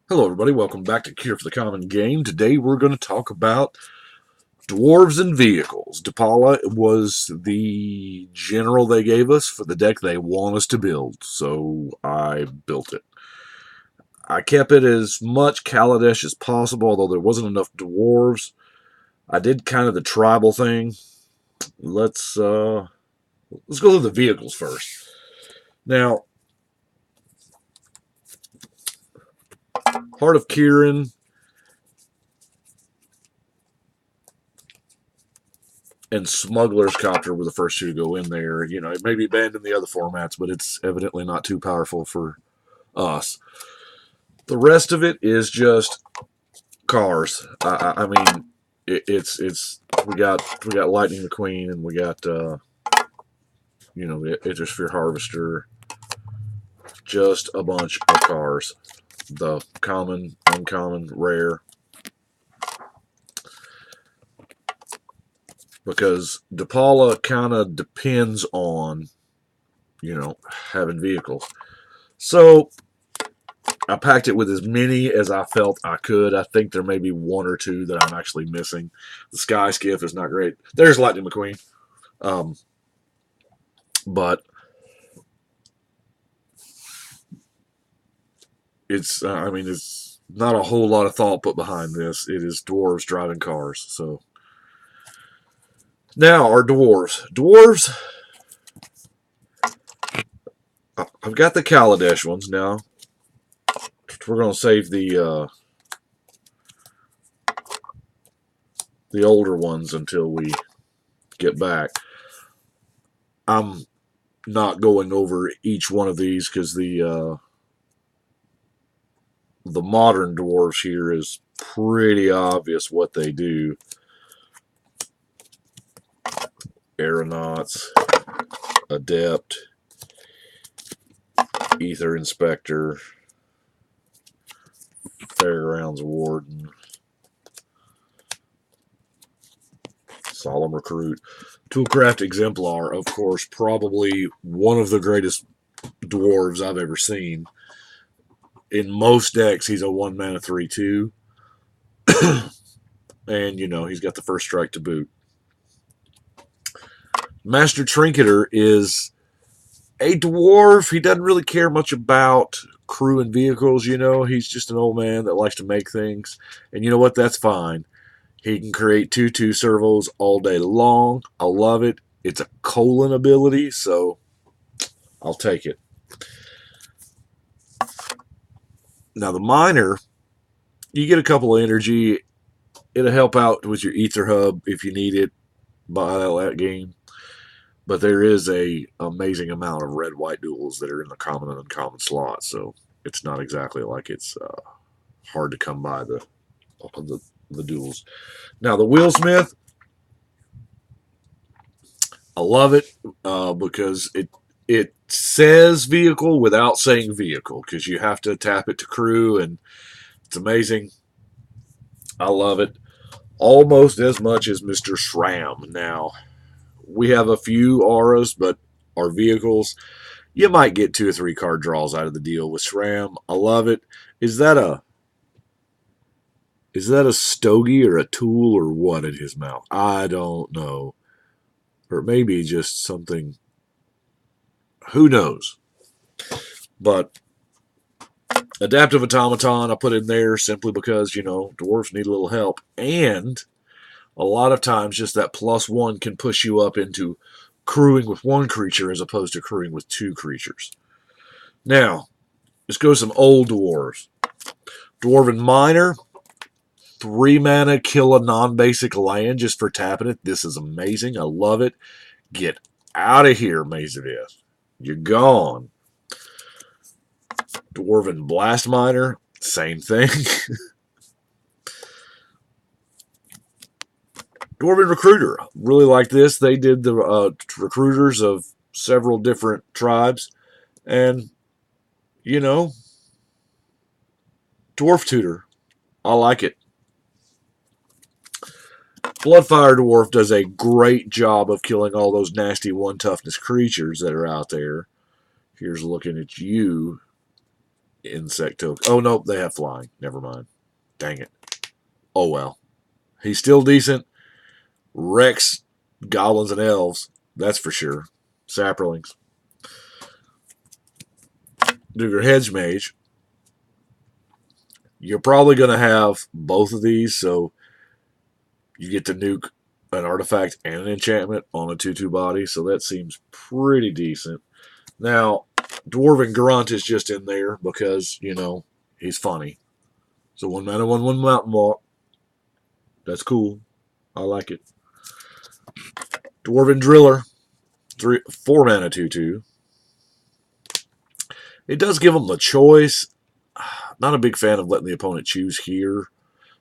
Hello, everybody. Welcome back to Cure for the Common Game. Today, we're going to talk about dwarves and vehicles. Depala was the general they gave us for the deck they want us to build, so I built it. I kept it as much Kaladesh as possible, although there wasn't enough dwarves. I did kind of the tribal thing. Let's go through the vehicles first. Now, Heart of Kieran and Smuggler's Copter were the first two to go in there. You know, it may be banned in the other formats, but it's evidently not too powerful for us. The rest of it is just cars. I mean, it's we got Lightning McQueen and we got the Intersphere Harvester. Just a bunch of cars. The common, uncommon, rare. Because Depala kind of depends on, having vehicles. So I packed it with as many as I felt I could. I think there may be one or two that I'm actually missing. The Sky Skiff is not great. There's Lightning McQueen. But it's not a whole lot of thought put behind this. It is dwarves driving cars. So now our dwarves. Dwarves, I've got the Kaladesh ones now. We're going to save the older ones until we get back. I'm not going over each one of these because the modern dwarves here is pretty obvious what they do. Aeronauts, Adept, Ether Inspector, Fairgrounds Warden, Solemn Recruit, Toolcraft Exemplar, of course, probably one of the greatest dwarves I've ever seen. In most decks, he's a 1-mana 3/2. And, he's got the first strike to boot. Master Trinketer is a dwarf. He doesn't really care much about crew and vehicles, He's just an old man that likes to make things. And you know what? That's fine. He can create 2/2 servos all day long. I love it. It's a colon ability, so I'll take it. Now, the miner, you get a couple of energy. It'll help out with your Ether Hub if you need it by that game. But there is a amazing amount of red-white duels that are in the common and uncommon slot, so it's not exactly like it's hard to come by the duels. Now, the Wheelsmith, I love it because it says vehicle without saying vehicle because you have to tap it to crew, and it's amazing. I love it almost as much as Mr. Shram. Now, we have a few auras, but our vehicles, you might get 2 or 3 card draws out of the deal with Shram. I love it. Is that a stogie or a tool or what in his mouth? I don't know. Or maybe just something. Who knows? But Adaptive Automaton I put in there simply because, dwarves need a little help. And a lot of times just that +1 can push you up into crewing with 1 creature as opposed to crewing with 2 creatures. Now, let's go to some old dwarves. Dwarven Miner, 3 mana, kill a non-basic land just for tapping it. This is amazing. I love it. Get out of here, Maze of Ith. You're gone. Dwarven Blast Miner, same thing. Dwarven Recruiter, really like this. They did the recruiters of several different tribes. And, Dwarf Tutor, I like it. Bloodfire Dwarf does a great job of killing all those nasty 1 toughness creatures that are out there. Here's looking at you. insect token. Oh, nope, they have flying. Never mind. Dang it. Oh, well. He's still decent. Wrecks goblins and elves. That's for sure. Saprolings. Do your hedge mage. You're probably going to have both of these, so you get to nuke an artifact and an enchantment on a 2/2 body, so that seems pretty decent. Now, Dwarven Grunt is just in there because, you know, he's funny. So 1 mana, 1/1 Mountain Walk. That's cool. I like it. Dwarven Driller. 4 mana, 2/2. It does give them the choice. Not a big fan of letting the opponent choose here.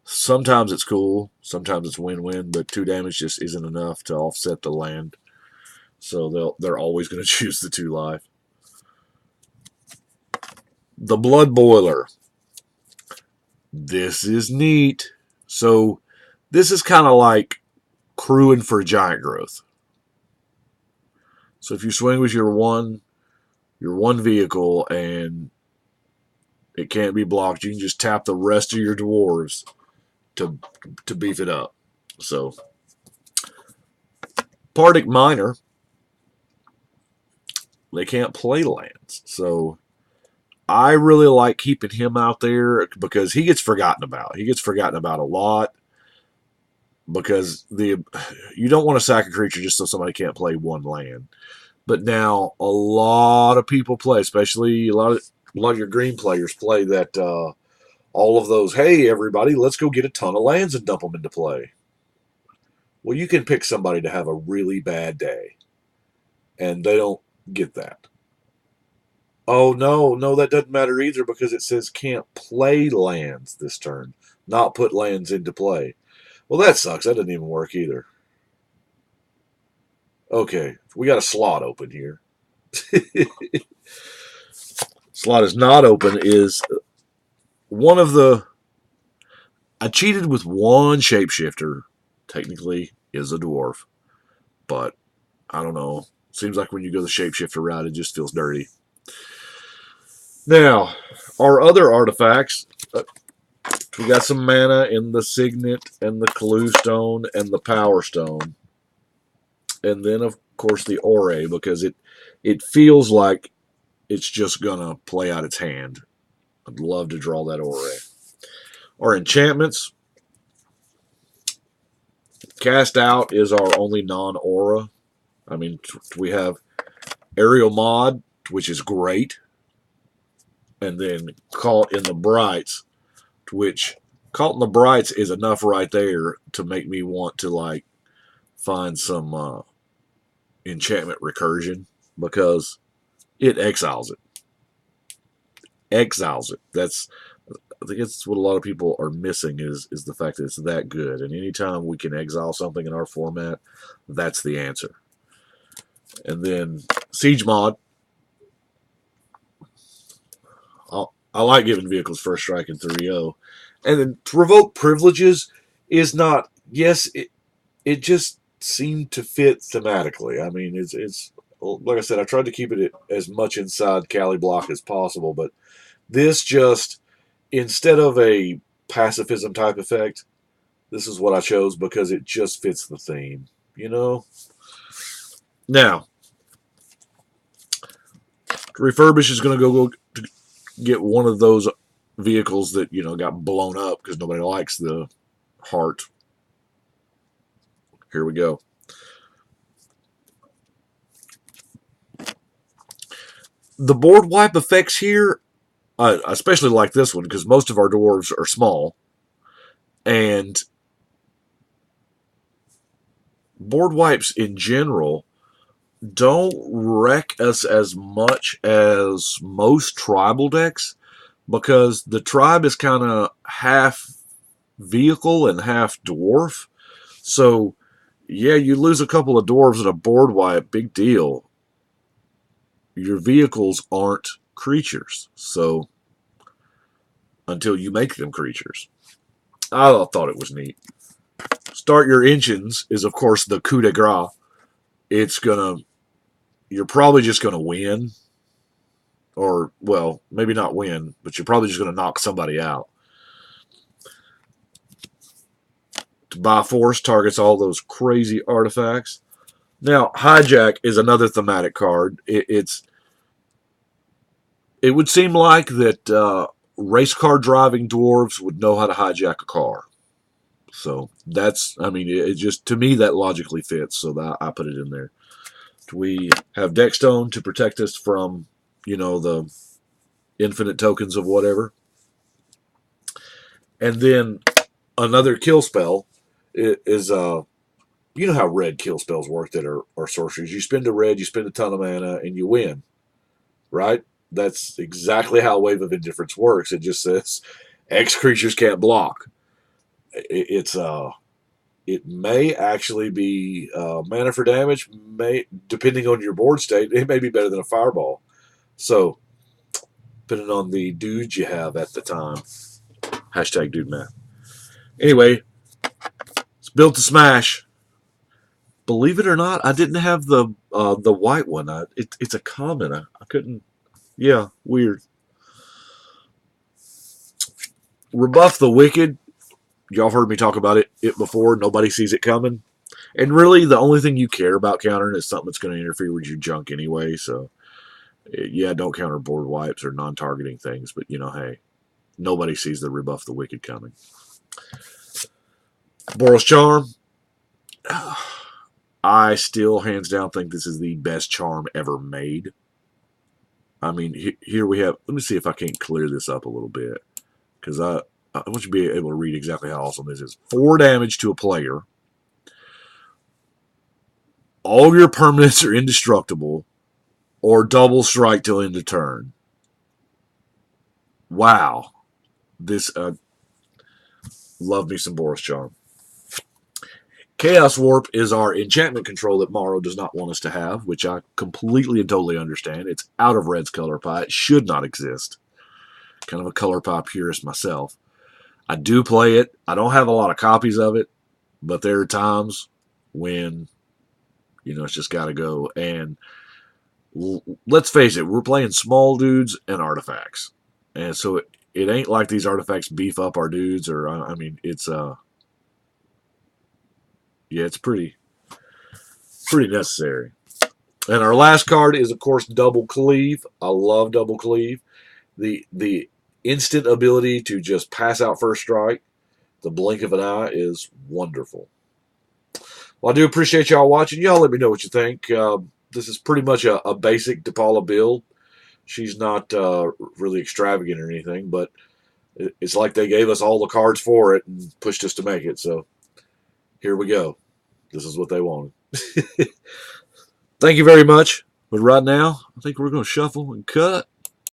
Sometimes it's cool. Sometimes it's win-win, but 2 damage just isn't enough to offset the land. So they're always going to choose the 2 life. The Blood Boiler. This is neat. So this is kind of like crewing for giant growth. So if you swing with your one vehicle and it can't be blocked, you can just tap the rest of your dwarves to beef it up. So Pardic Miner, they can't play lands. So I really like keeping him out there because he gets forgotten about. He gets forgotten about a lot because you don't want to sack a creature just so somebody can't play 1 land. But now a lot of people play, especially a lot of your green players play that all of those, hey, everybody, let's go get a ton of lands and dump them into play. Well, you can pick somebody to have a really bad day, and they don't get that. Oh, no, that doesn't matter either because it says can't play lands this turn, not put lands into play. Well, that sucks. That doesn't even work either. Okay, we got a slot open here. Slot is not open is one of the... I cheated with 1 shapeshifter. Technically is a dwarf, but I don't know. Seems like when you go the shapeshifter route, it just feels dirty. Now, our other artifacts, we got some mana in the Signet and the Clue Stone and the Power Stone. And then, of course, the Ore, because it feels like it's just going to play out its hand. I'd love to draw that Ore. Our enchantments. Cast Out is our only non-aura. I mean, we have Aerial Mod, which is great. And then Caught in the Brights, which Caught in the Brights is enough right there to make me want to, like, find some enchantment recursion because it exiles it. I think that's what a lot of people are missing is the fact that it's that good. And anytime we can exile something in our format, that's the answer. And then Siege Mod. I like giving vehicles first strike in 3-0. And then to revoke privileges is not... Yes, it just seemed to fit thematically. I mean, it's like I said, I tried to keep it as much inside Cali block as possible, but this just... Instead of a pacifism type effect, this is what I chose because it just fits the theme, you know? Now, Refurbish is going to go get one of those vehicles that, you know, got blown up because nobody likes the heart. Here we go. The board wipe effects here, I especially like this one because most of our dwarves are small. And board wipes in general don't wreck us as much as most tribal decks because the tribe is kind of half vehicle and half dwarf. So, yeah, you lose a couple of dwarves in a board wipe, big deal. Your vehicles aren't creatures, so until you make them creatures. I thought it was neat. Start your engines is, of course, the coup de grace. You're probably just gonna win. Or, well, maybe not win, but you're probably just going to knock somebody out. By force targets all those crazy artifacts. Now, hijack is another thematic card. It would seem like that race car driving dwarves would know how to hijack a car. So that's, I mean, it just, to me, that logically fits. So that I put it in there. We have Deckstone to protect us from, the infinite tokens of whatever. And then another kill spell is you know how red kill spells work that are sorceries. You spend a red, you spend a ton of mana, and you win, right? That's exactly how Wave of Indifference works. It just says X creatures can't block. It may actually be mana for damage. May, depending on your board state, it may be better than a fireball. So, depending on the dudes you have at the time. Hashtag dude math. Anyway, it's built to smash. Believe it or not, I didn't have the white one. It's a common. I couldn't. Yeah, weird. Rebuff the Wicked. Y'all heard me talk about it before. Nobody sees it coming. And really, the only thing you care about countering is something that's going to interfere with your junk anyway. So, yeah, don't counter board wipes or non-targeting things. But, hey, nobody sees the Rebuff the Wicked coming. Boros Charm. I still, hands down, think this is the best charm ever made. I mean, here we have... Let me see if I can't clear this up a little bit. Because I want you to be able to read exactly how awesome this is. 4 damage to a player. All your permanents are indestructible. Or double strike till end of turn. Wow. This... love me some Boros Charm. Chaos Warp is our enchantment control that Morrow does not want us to have, which I completely and totally understand. It's out of Red's color pie. It should not exist. Kind of a color pie purist myself. I do play it. I don't have a lot of copies of it, but there are times when, it's just got to go. And let's face it, we're playing small dudes and artifacts. And so it ain't like these artifacts beef up our dudes, or, I mean, it's... yeah, it's pretty necessary. And our last card is, of course, Double Cleave. I love Double Cleave. The instant ability to just pass out first strike, the blink of an eye, is wonderful. Well, I do appreciate y'all watching. Y'all let me know what you think. This is pretty much a basic Depala build. She's not really extravagant or anything, but it's like they gave us all the cards for it and pushed us to make it. So here we go. This is what they wanted. Thank you very much. But right now, I think we're going to shuffle and cut.